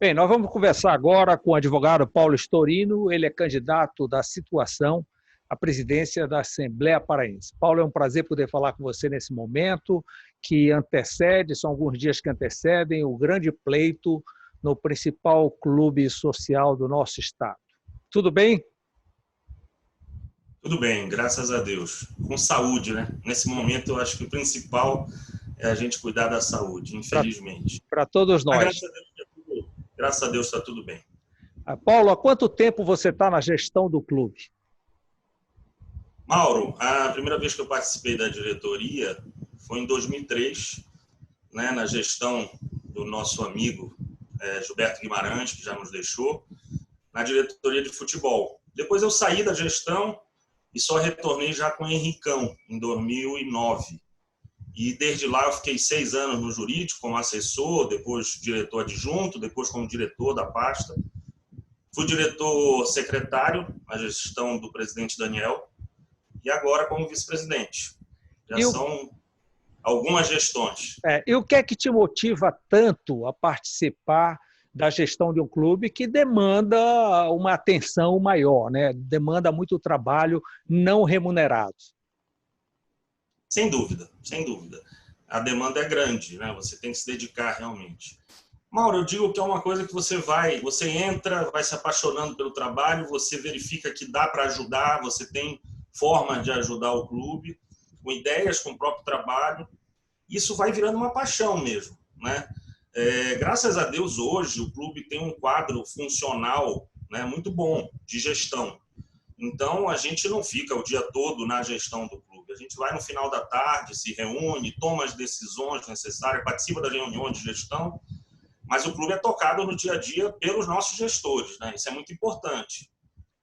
Bem, nós vamos conversar agora com o advogado Paulo Storino. Ele é candidato da situação à presidência da Assembleia Paraense. Paulo, é um prazer poder falar com você nesse momento que antecede, são alguns dias que antecedem o grande pleito no principal clube social do nosso estado. Tudo bem? Tudo bem, graças a Deus. Com saúde, né? Nesse momento, eu acho que o principal é a gente cuidar da saúde, infelizmente. Para todos nós. Mas graças a Deus está tudo bem. Paulo, há quanto tempo você está na gestão do clube? Mauro, a primeira vez que eu participei da diretoria foi em 2003, né, na gestão do nosso amigo Gilberto Guimarães, que já nos deixou, na diretoria de futebol. Depois eu saí da gestão e só retornei já com o Henricão, em 2009. E desde lá eu fiquei 6 anos no jurídico como assessor, depois diretor adjunto, depois como diretor da pasta. Fui diretor secretário na gestão do presidente Daniel e agora como vice-presidente. Já são algumas gestões. E o que é que te motiva tanto a participar da gestão de um clube que demanda uma atenção maior, né? Demanda muito trabalho não remunerado? Sem dúvida, sem dúvida. A demanda é grande, né? Você tem que se dedicar realmente. Mauro, eu digo que é uma coisa que você entra, vai se apaixonando pelo trabalho, você verifica que dá para ajudar, você tem forma de ajudar o clube, com ideias, com o próprio trabalho. Isso vai virando uma paixão mesmo, né? Graças a Deus, hoje, o clube tem um quadro funcional, né, muito bom de gestão. Então, a gente não fica o dia todo na gestão do clube. A gente vai no final da tarde, se reúne, toma as decisões necessárias, participa das reuniões de gestão, mas o clube é tocado no dia a dia pelos nossos gestores, né? Isso é muito importante.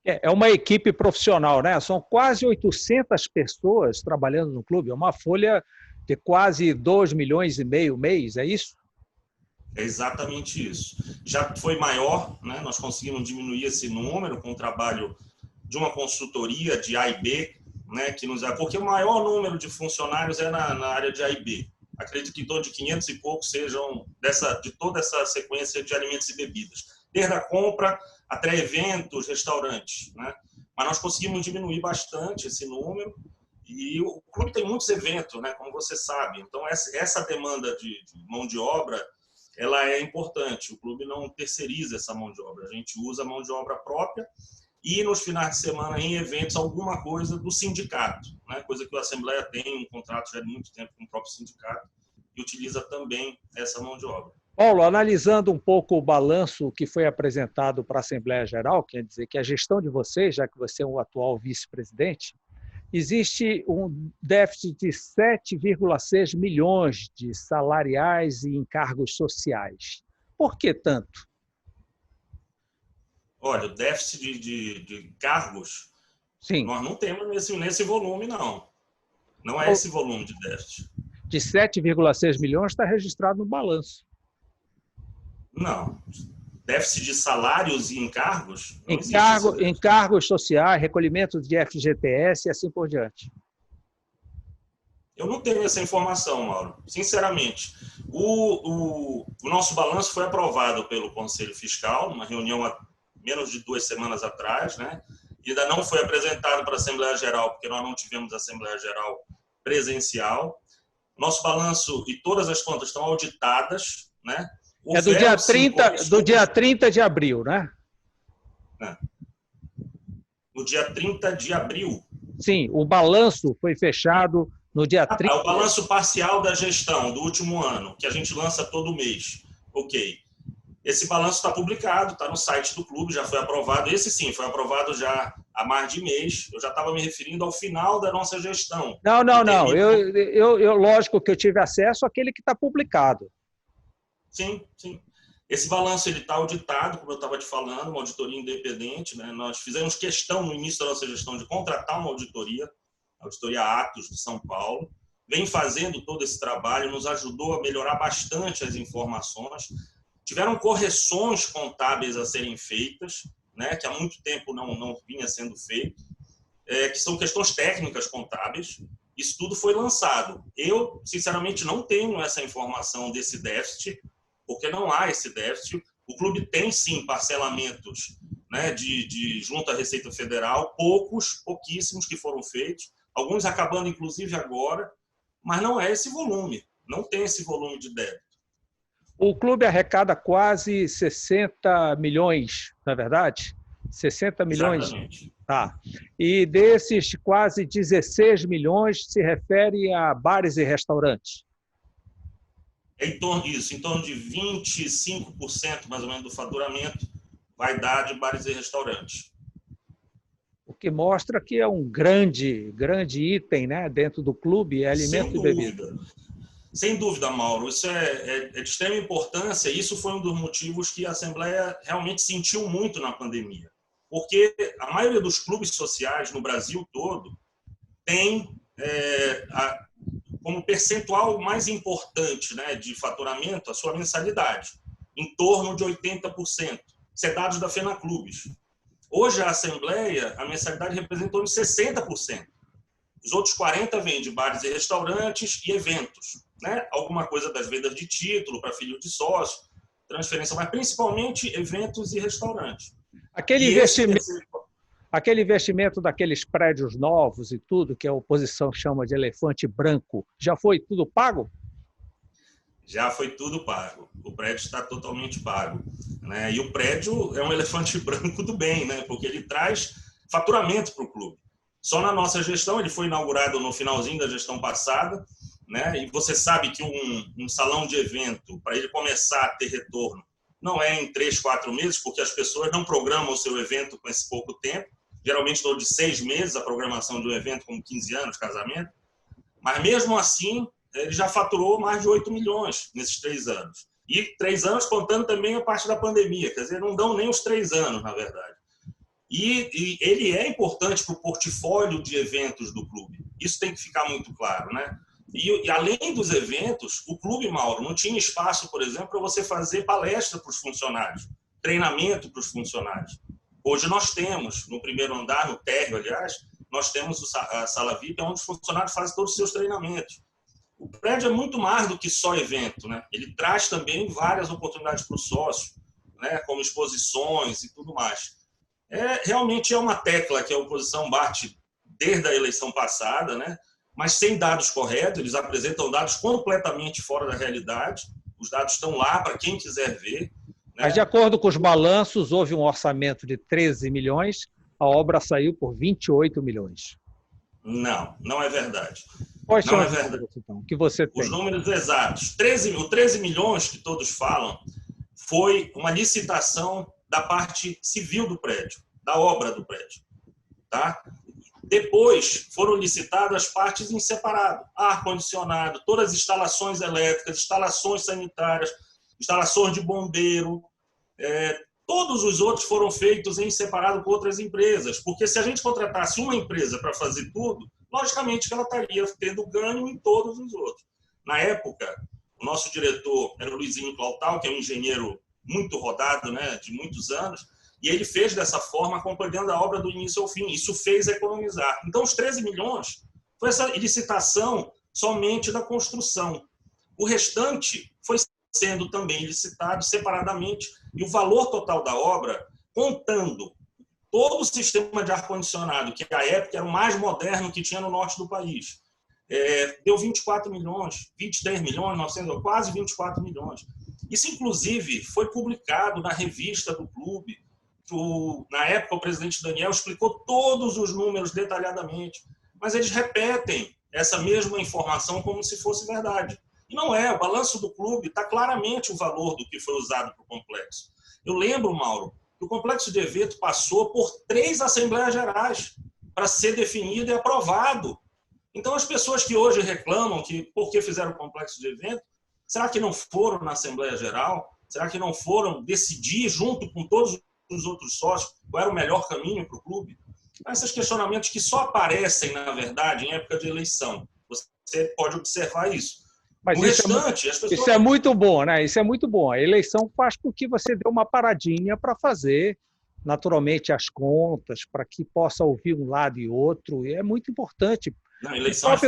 É uma equipe profissional, né? São quase 800 pessoas trabalhando no clube, é uma folha de quase 2,5 milhões mês, é isso? É exatamente isso. Já foi maior, né? Nós conseguimos diminuir esse número com o trabalho de uma consultoria de A e B, né? Porque o maior número de funcionários é na área de A e B. Acredito que em torno de 500 e poucos sejam de toda essa sequência de alimentos e bebidas, desde a compra até eventos, restaurantes, né? Mas nós conseguimos diminuir bastante esse número e o clube tem muitos eventos, né? Como você sabe. Então, essa demanda de mão de obra, ela é importante. O clube não terceiriza essa mão de obra. A gente usa a mão de obra própria e nos finais de semana, em eventos, alguma coisa do sindicato, né? Coisa que a Assembleia tem um contrato já de muito tempo com o próprio sindicato e utiliza também essa mão de obra. Paulo, analisando um pouco o balanço que foi apresentado para a Assembleia Geral, quer dizer que a gestão de vocês, já que você é o atual vice-presidente, existe um déficit de 7,6 milhões de salariais e encargos sociais. Por que tanto? Olha, o déficit de cargos, Sim. Nós não temos nesse volume, não. Não é esse volume de déficit. De 7,6 milhões está registrado no balanço. Não. Déficit de salários e encargos? Encargos sociais, recolhimento de FGTS e assim por diante. Eu não tenho essa informação, Mauro. Sinceramente, o nosso balanço foi aprovado pelo Conselho Fiscal, numa reunião há menos de 2 semanas atrás, né? E ainda não foi apresentado para a Assembleia Geral, porque nós não tivemos Assembleia Geral presencial. Nosso balanço e todas as contas estão auditadas, né? É do dia 30 de abril, né? No dia 30 de abril. Sim, o balanço foi fechado no dia 30. O balanço parcial da gestão do último ano, que a gente lança todo mês. Ok. Esse balanço está publicado, está no site do clube, já foi aprovado. Esse sim, foi aprovado já há mais de mês. Eu já estava me referindo ao final da nossa gestão. Não. Eu lógico que eu tive acesso àquele que está publicado. Sim. Esse balanço está auditado, como eu estava te falando, uma auditoria independente, né? Nós fizemos questão no início da nossa gestão de contratar uma auditoria, a Auditoria Atos de São Paulo. Vem fazendo todo esse trabalho, nos ajudou a melhorar bastante as informações. Tiveram correções contábeis a serem feitas, né, que há muito tempo não vinha sendo feito, que são questões técnicas contábeis. Isso tudo foi lançado. Eu, sinceramente, não tenho essa informação desse déficit, porque não há esse déficit. O clube tem, sim, parcelamentos, né, junto à Receita Federal, pouquíssimos que foram feitos, alguns acabando, inclusive, agora, mas não é esse volume, não tem esse volume de débito. O clube arrecada quase 60 milhões, não é verdade? 60 milhões. Exatamente. Tá. E desses quase 16 milhões se refere a bares e restaurantes. Em torno de 25% mais ou menos do faturamento vai dar de bares e restaurantes. O que mostra que é um grande item, né, dentro do clube, é alimento e bebida. Sem dúvida, Mauro. Isso é de extrema importância. Isso foi um dos motivos que a Assembleia realmente sentiu muito na pandemia. Porque a maioria dos clubes sociais no Brasil todo tem como percentual mais importante, né, de faturamento a sua mensalidade, em torno de 80%. Isso é dados da FENAClubes. Hoje, a Assembleia, a mensalidade representa uns 60%. Os outros 40% vêm de bares e restaurantes e eventos, né? Alguma coisa das vendas de título para filho de sócio, transferência, mas principalmente eventos e restaurantes. Aquele investimento daqueles prédios novos e tudo, que a oposição chama de elefante branco, já foi tudo pago? Já foi tudo pago. O prédio está totalmente pago, né? E o prédio é um elefante branco do bem, né? Porque ele traz faturamento para o clube. Só na nossa gestão, ele foi inaugurado no finalzinho da gestão passada, né? E você sabe que um salão de evento, para ele começar a ter retorno, não é em 3, 4 meses, porque as pessoas não programam o seu evento com esse pouco tempo. Geralmente, de 6 meses a programação de um evento, como 15 anos, casamento. Mas, mesmo assim, ele já faturou mais de 8 milhões nesses 3 anos. E 3 anos contando também a parte da pandemia. Quer dizer, não dão nem os 3 anos, na verdade. E ele é importante para o portfólio de eventos do clube. Isso tem que ficar muito claro, né? E além dos eventos, o clube, Mauro, não tinha espaço, por exemplo, para você fazer palestra para os funcionários, treinamento para os funcionários. Hoje nós temos, no primeiro andar, no térreo, aliás, nós temos a sala VIP, onde os funcionários fazem todos os seus treinamentos. O prédio é muito mais do que só evento, né? Ele traz também várias oportunidades para o sócio, né? Como exposições e tudo mais. Realmente é uma tecla que a oposição bate desde a eleição passada, né? Mas sem dados corretos, eles apresentam dados completamente fora da realidade. Os dados estão lá para quem quiser ver. Né? Mas, de acordo com os balanços, houve um orçamento de 13 milhões, a obra saiu por 28 milhões. Não é verdade. Quais são os números, então, que você tem? Os números exatos. 13 milhões que todos falam foi uma licitação da parte civil do prédio, da obra do prédio. Tá? Depois foram licitadas as partes em separado, ar-condicionado, todas as instalações elétricas, instalações sanitárias, instalações de bombeiro, todos os outros foram feitos em separado com outras empresas, porque se a gente contratasse uma empresa para fazer tudo, logicamente que ela estaria tendo ganho em todos os outros. Na época, o nosso diretor era o Luizinho Clautal, que é um engenheiro muito rodado, né, de muitos anos, e ele fez dessa forma, acompanhando a obra do início ao fim. Isso fez economizar. Então, os 13 milhões foi essa licitação somente da construção. O restante foi sendo também licitado separadamente, e o valor total da obra, contando todo o sistema de ar-condicionado, que à época era o mais moderno que tinha no norte do país, deu 24 milhões, 23 milhões, 900, quase 24 milhões. Isso, inclusive, foi publicado na revista do clube. Na época, o presidente Daniel explicou todos os números detalhadamente, mas eles repetem essa mesma informação como se fosse verdade. E não é. O balanço do clube está claramente o valor do que foi usado para o complexo. Eu lembro, Mauro, que o complexo de evento passou por 3 Assembleias Gerais para ser definido e aprovado. Então, as pessoas que hoje reclamam que por que fizeram o complexo de evento, será que não foram na Assembleia Geral? Será que não foram decidir, junto com todos os outros sócios, qual era o melhor caminho para o clube? Esses questionamentos que só aparecem, na verdade, em época de eleição. Você pode observar isso. Mas isso é muito bom, né? Isso é muito bom. A eleição faz com que você dê uma paradinha para fazer, naturalmente, as contas, para que possa ouvir um lado e outro. E é muito importante, Não, a eleição é o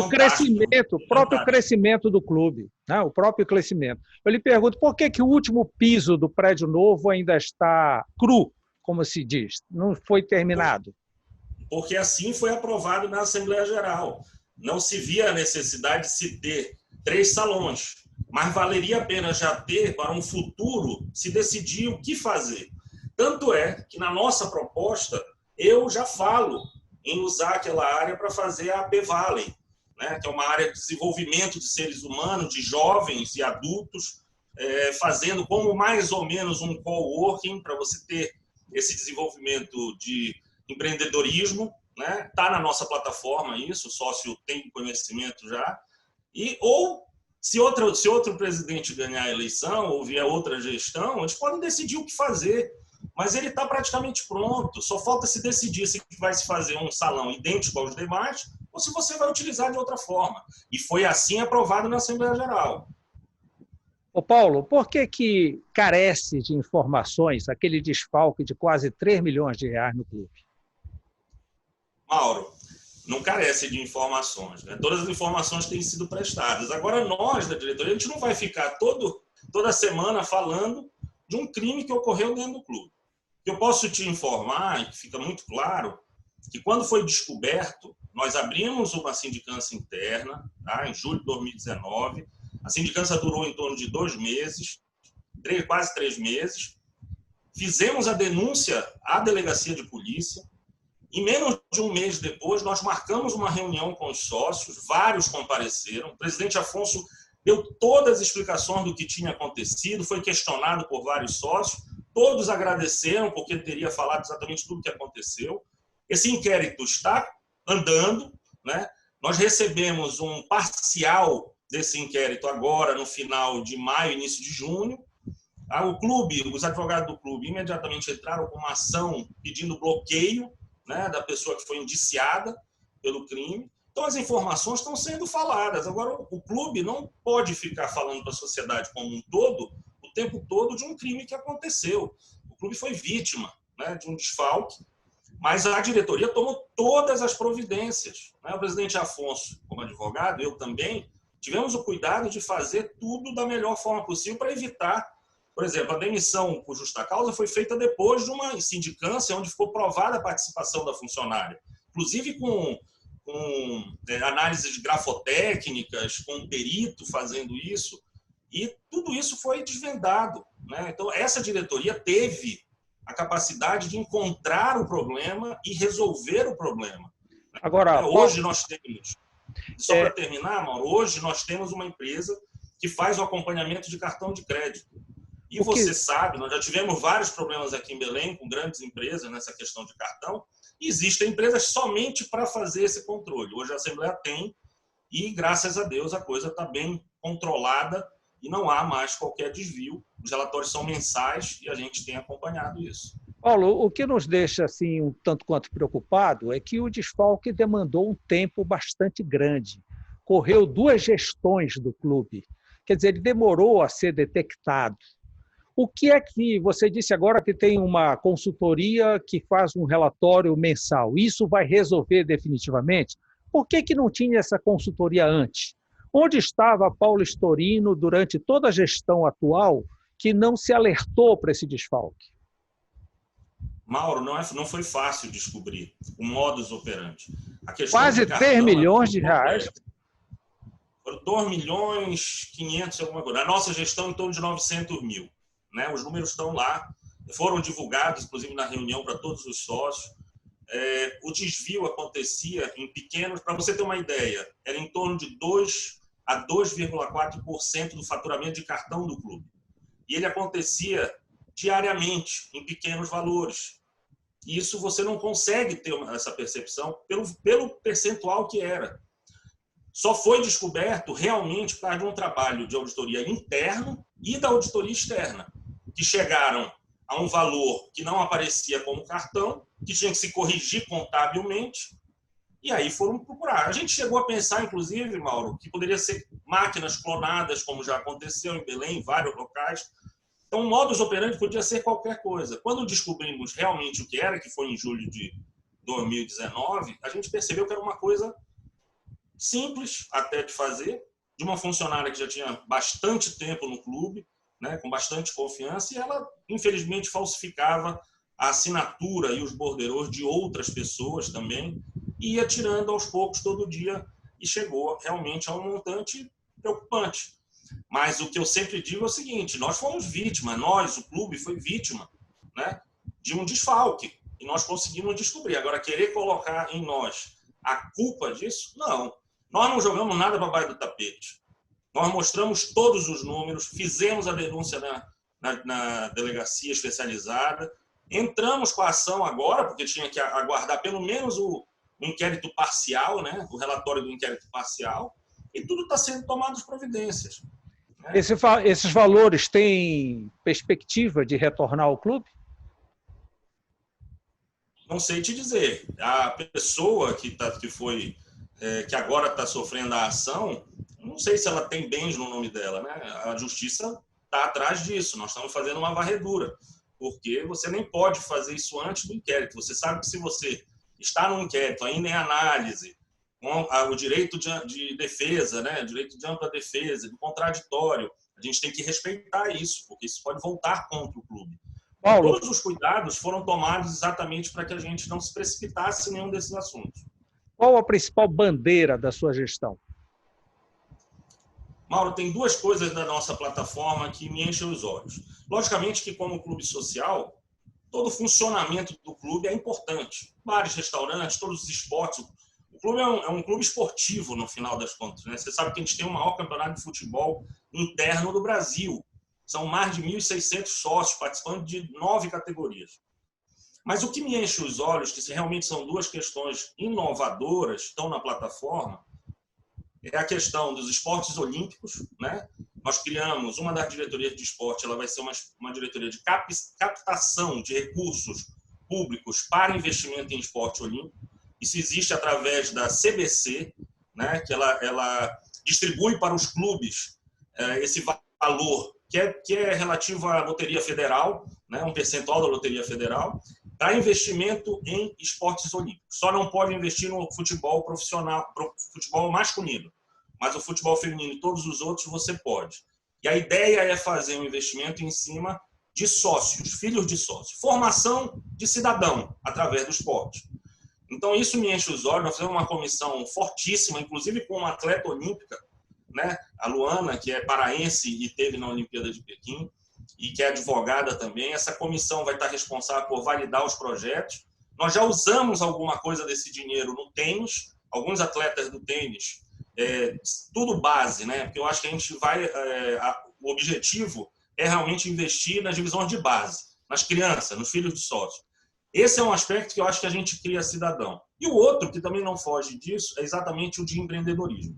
próprio crescimento do clube, né? O próprio crescimento. Eu lhe pergunto, por que que o último piso do prédio novo ainda está cru, como se diz, não foi terminado? Porque assim foi aprovado na Assembleia Geral. Não se via a necessidade de se ter 3 salões, mas valeria a pena já ter, para um futuro, se decidir o que fazer. Tanto é que, na nossa proposta, eu já falo em usar aquela área para fazer a AP Valley, né, que é uma área de desenvolvimento de seres humanos, de jovens e adultos, fazendo como mais ou menos um coworking para você ter esse desenvolvimento de empreendedorismo, né? Está na nossa plataforma isso, o sócio tem conhecimento já. Ou, se outro presidente ganhar a eleição ou vier outra gestão, eles podem decidir o que fazer, mas ele está praticamente pronto. Só falta se decidir se vai se fazer um salão idêntico aos demais ou se você vai utilizar de outra forma. E foi assim aprovado na Assembleia Geral. Ô Paulo, por que que carece de informações aquele desfalque de quase 3 milhões de reais no clube? Mauro, não carece de informações, né? Todas as informações têm sido prestadas. Agora, nós, da diretoria, a gente não vai ficar toda semana falando de um crime que ocorreu dentro do clube. Eu posso te informar, e que fica muito claro, que quando foi descoberto, nós abrimos uma sindicância interna, tá, em julho de 2019. A sindicância durou em torno de 2 meses, quase 3 meses. Fizemos a denúncia à delegacia de polícia. E menos de um mês depois, nós marcamos uma reunião com os sócios, vários compareceram. O presidente Afonso deu todas as explicações do que tinha acontecido, foi questionado por vários sócios, todos agradeceram porque teria falado exatamente tudo o que aconteceu. Esse inquérito está andando, né? Nós recebemos um parcial desse inquérito agora, no final de maio, início de junho. O clube, os advogados do clube imediatamente entraram com uma ação pedindo bloqueio, né, da pessoa que foi indiciada pelo crime. Então, as informações estão sendo faladas. Agora, o clube não pode ficar falando para a sociedade como um todo, o tempo todo, de um crime que aconteceu. O clube foi vítima, né, de um desfalque, mas a diretoria tomou todas as providências, né? O presidente Afonso, como advogado, eu também, tivemos o cuidado de fazer tudo da melhor forma possível para evitar. Por exemplo, a demissão por justa causa foi feita depois de uma sindicância onde ficou provada a participação da funcionária, inclusive com análises grafotécnicas, com um perito fazendo isso, e tudo isso foi desvendado, né? Então, essa diretoria teve a capacidade de encontrar o problema e resolver o problema. Agora, hoje nós temos, só para terminar, Mauro, hoje nós temos uma empresa que faz o acompanhamento de cartão de crédito. E você sabe, nós já tivemos vários problemas aqui em Belém com grandes empresas nessa questão de cartão. E existem empresas somente para fazer esse controle. Hoje a Assembleia tem e, graças a Deus, a coisa está bem controlada e não há mais qualquer desvio. Os relatórios são mensais e a gente tem acompanhado isso. Paulo, o que nos deixa assim um tanto quanto preocupado é que o desfalque demandou um tempo bastante grande. Correu 2 gestões do clube. Quer dizer, ele demorou a ser detectado. O que é que você disse agora que tem uma consultoria que faz um relatório mensal? Isso vai resolver definitivamente? Por que que não tinha essa consultoria antes? Onde estava Paulo Storino durante toda a gestão atual que não se alertou para esse desfalque? Mauro, não foi fácil descobrir o modus operandi. Quase 3 milhões de reais. Foram 2 milhões 500 alguma coisa. A nossa gestão em torno de 900 mil. Né? Os números estão lá, foram divulgados, inclusive na reunião para todos os sócios. O desvio acontecia em pequenos, para você ter uma ideia, era em torno de 2 a 2,4% do faturamento de cartão do clube. E ele acontecia diariamente, em pequenos valores. E isso você não consegue ter essa percepção pelo percentual que era. Só foi descoberto realmente por causa de um trabalho de auditoria interno e da auditoria externa, que chegaram a um valor que não aparecia como cartão, que tinha que se corrigir contabilmente, e aí foram procurar. A gente chegou a pensar, inclusive, Mauro, que poderia ser máquinas clonadas, como já aconteceu em Belém, em vários locais. Então, o modus operandi podia ser qualquer coisa. Quando descobrimos realmente o que era, que foi em julho de 2019, a gente percebeu que era uma coisa simples até de fazer, de uma funcionária que já tinha bastante tempo no clube, né, com bastante confiança, e ela, infelizmente, falsificava a assinatura e os borderôs de outras pessoas também, e ia tirando aos poucos todo dia, e chegou realmente a um montante preocupante. Mas o que eu sempre digo é o seguinte, nós fomos vítimas, nós, o clube, foi vítima, né, de um desfalque, e nós conseguimos descobrir. Agora, querer colocar em nós a culpa disso, não. Nós não jogamos nada para baixo do tapete. Nós mostramos todos os números, fizemos a denúncia na delegacia especializada, entramos com a ação agora, porque tinha que aguardar pelo menos o inquérito parcial, né, o relatório do inquérito parcial, e tudo está sendo tomado as providências. Né? Esses valores têm perspectiva de retornar ao clube? Não sei te dizer. A pessoa que agora está sofrendo a ação, não sei se ela tem bens no nome dela, né? A justiça está atrás disso. Nós estamos fazendo uma varredura, porque você nem pode fazer isso antes do inquérito. Você sabe que se você está no inquérito, ainda em análise, com o direito de defesa, né? O direito de ampla defesa, do contraditório, a gente tem que respeitar isso, porque isso pode voltar contra o clube. Paulo, Todos os cuidados foram tomados exatamente para que a gente não se precipitasse em nenhum desses assuntos. qual a principal bandeira da sua gestão? Mauro, tem duas coisas da nossa plataforma que me enchem os olhos. Logicamente que, como clube social, todo o funcionamento do clube é importante. Bares, restaurantes, todos os esportes. O clube é um clube esportivo, no final das contas, né? Você sabe que a gente tem o maior campeonato de futebol interno do Brasil. São mais de 1.600 sócios participando de 9 categorias. Mas o que me enche os olhos, que realmente são duas questões inovadoras, estão na plataforma, é a questão dos esportes olímpicos, né? Nós criamos uma das diretorias de esporte, ela vai ser uma diretoria de captação de recursos públicos para investimento em esporte olímpico. Isso existe através da CBC, né? Que ela distribui para os clubes esse valor que é relativo à Loteria Federal, né? Um percentual da Loteria Federal, para investimento em esportes olímpicos. Só não pode investir no futebol profissional, futebol masculino, mas o futebol feminino e todos os outros você pode. E a ideia é fazer um investimento em cima de sócios, filhos de sócios, formação de cidadão através do esporte. Então isso me enche os olhos. Nós fizemos uma comissão fortíssima, inclusive com uma atleta olímpica, né? A Luana, que é paraense e esteve na Olimpíada de Pequim, e que é advogada também. Essa comissão vai estar responsável por validar os projetos. Nós já usamos alguma coisa desse dinheiro no tênis, alguns atletas do tênis, tudo base, né? Porque eu acho que a gente vai... o objetivo é realmente investir nas divisões de base, nas crianças, nos filhos de sócios. Esse é um aspecto que eu acho que a gente cria cidadão. E o outro, que também não foge disso, é exatamente o de empreendedorismo.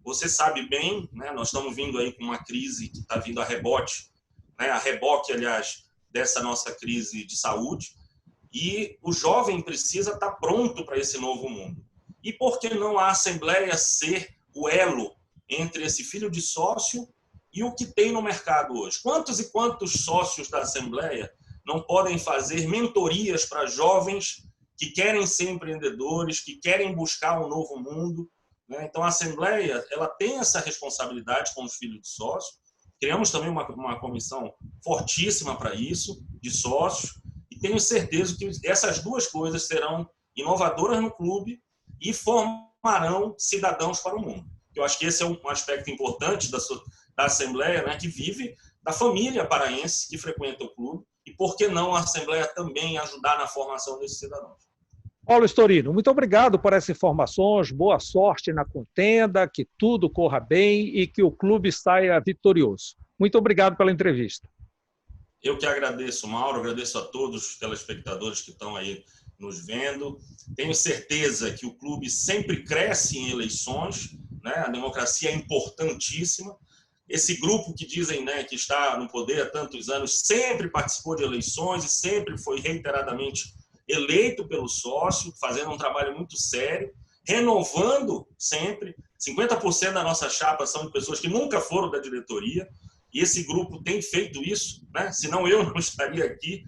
Você sabe bem, né? Nós estamos vindo aí com uma crise que está vindo a rebote, né? A reboque, aliás, dessa nossa crise de saúde, e o jovem precisa estar pronto para esse novo mundo. E por que não a Assembleia ser o elo entre esse filho de sócio e o que tem no mercado hoje? Quantos e quantos sócios da Assembleia não podem fazer mentorias para jovens que querem ser empreendedores, que querem buscar um novo mundo, né? Então, a Assembleia ela tem essa responsabilidade com os filhos de sócios. Criamos também uma comissão fortíssima para isso, de sócios, e tenho certeza que essas duas coisas serão inovadoras no clube e formarão cidadãos para o mundo. Eu acho que esse é um aspecto importante da Assembleia, né, que vive da família paraense que frequenta o clube, e por que não a Assembleia também ajudar na formação desses cidadãos. Paulo Storino, muito obrigado por essas informações, boa sorte na contenda, que tudo corra bem e que o clube saia vitorioso. Muito obrigado pela entrevista. Eu que agradeço, Mauro, agradeço a todos os telespectadores que estão aí nos vendo. Tenho certeza que o clube sempre cresce em eleições, né? A democracia é importantíssima. Esse grupo que dizem, né, que está no poder há tantos anos sempre participou de eleições e sempre foi reiteradamente eleito pelo sócio, fazendo um trabalho muito sério, renovando sempre. 50% da nossa chapa são de pessoas que nunca foram da diretoria, e esse grupo tem feito isso, né? Senão eu não estaria aqui,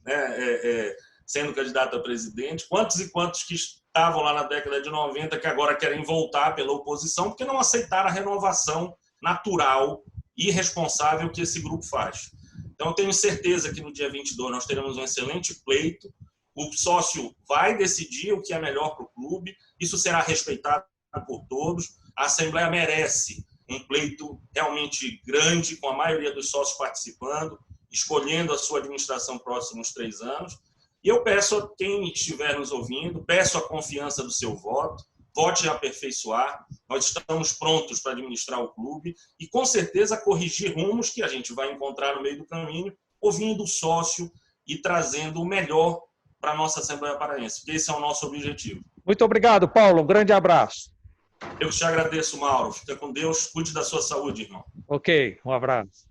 né, sendo candidato a presidente. Quantos e quantos que estavam lá na década de 90, que agora querem voltar pela oposição, porque não aceitaram a renovação natural e responsável que esse grupo faz. Então, eu tenho certeza que no dia 22 nós teremos um excelente pleito, o sócio vai decidir o que é melhor para o clube, isso será respeitado por todos, a Assembleia merece um pleito realmente grande, com a maioria dos sócios participando, escolhendo a sua administração próximos 3 anos. E eu peço a quem estiver nos ouvindo, peço a confiança do seu voto, vote em aperfeiçoar, nós estamos prontos para administrar o clube e, com certeza, corrigir rumos que a gente vai encontrar no meio do caminho, ouvindo o sócio e trazendo o melhor para a nossa Assembleia Paraense, porque esse é o nosso objetivo. Muito obrigado, Paulo. Um grande abraço. Eu te agradeço, Mauro. Fica com Deus. Cuide da sua saúde, irmão. Ok, um abraço.